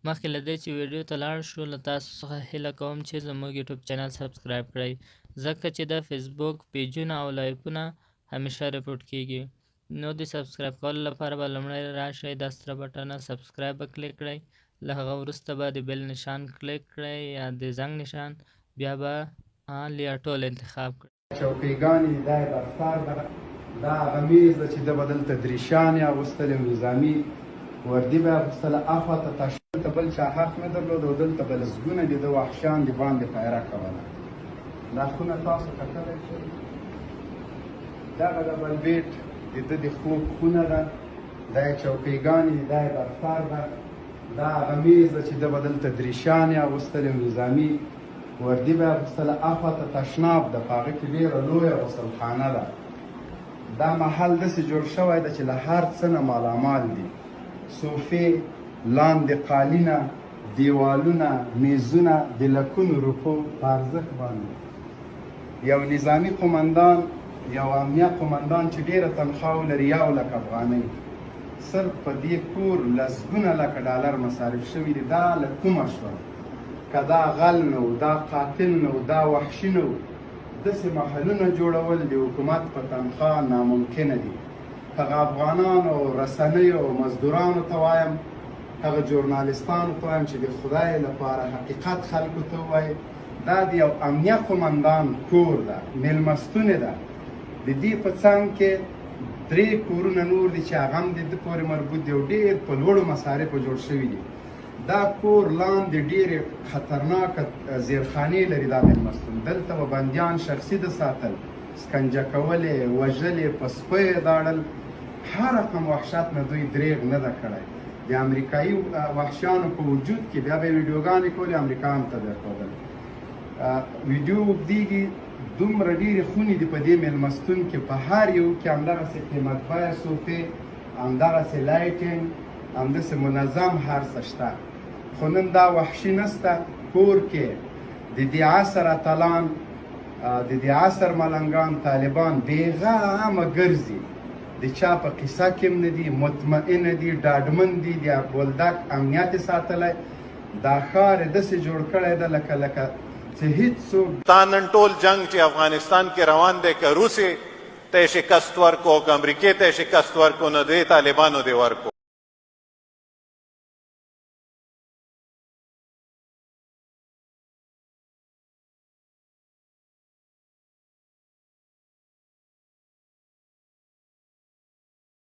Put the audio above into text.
مخکې له دې چې ویډیو ته لاړ شو له تاسو څخه هیله کوم چې زموږ یوټیوب چینل سبسکرایب کړئ ځکه چې د فیسبوک پیجونه او لایفونه همیشه رپورټ کیږي نو د سبسکرایب کولو لپاره به لومړی راشئ دا ستره بټنه سبسکرایب به کلیک کړئ له هغه وروسته به د بیل نشان کلیک کړئ یا د زنګ نشان بیا به آل یا ټول انتخاب کړئ چوکیګانې دا یې دفتر ده دا هغه میز ده چې ده به دلته دریشانې اغوستلې نظامي وردي به یې اغوستله اخواته تشکیل ته بل چا حق نه درلود او دلته به لسګونه د ده وحشیان د باندې پیره کوله دا خونه تاسو کتلی شئ دغه د بلبیټ د ده د خوب خونه ده دا یې چوکیګانې دي دا یې دفتر ده دا هغه میز ده چې ده به دلته دریشانې اغوستلې نظامي وردي به یې اغوستله اخواته تشناب ده په هغه کې ډېره لویه غسلخانه ده دا محل داسې جوړ شوی ده چې له هر څه نه مالامال دي صوفې لاندې قالینه دیوالونه میزونه د لکونو روپو په ارزښت باندې یو نظامي قمندان یو امنیه قمندان چې ډېره تنخوا ولري 1 لک افغانۍ صرف په دې کور لسګونه لکه ډالر مصارف شوي دي دا له کومه شوه که دا غل نه و دا قاتل نه و دا وحشي نه و داسې محلونه جوړول د حکومت په تنخوا ناممکنه دي هغه افغانانو رسنیو مزدورانو ته وایم هغه ژورنالستانو ته وایم چې د خدای لپاره حقیقت خلکو ته ووایي دا د یو امنیه قمندان کور ده میلمستونې ده د دې په څنګ کې 3 کورونه نور دي چې هغه هم د ده پورې مربوط دي او ډېر په لوړو مصارفو جوړ شوي دي دا کور لاندې ډېرې خطرناکه زیرخانې لري دا میلمستون دلته به بندیان شخصي ده ساتل سکنجه کولې وژلې په سپیو یې داړل هر رقم وحشت نه دوی دریغ نه ده کړی د امریکایي وحشیانو په وجود کې بیا به یې ویډیوګانې کولې امریکایانو ته به یې ښودل ویډیو اوږدېږي دومره ډېرې خونې دي په دې میلمستون کې په هر یو کې همدغسې قیمت بیه صوفې همدغسې لایټینګ همداسې منظم هر څه شته خو نن دا وحشي نسته کور کې د دې عصر اتلان د دې عصر ملنګان طالبان بېغمه ګرځي د چا په قصه کې هم نه دي مطمئنه دي ډاډمن دي د بولدک امنیت یې ساتلی دا ښار یې داسې جوړ کړی ده لکه چې هېڅوک تا نن ټول جنگ چې افغانستان کې روان دی که روسیې ته یې شکست ورکو که امریکې ته یې شکست ورکو نو دوی طالبانو دې ورکو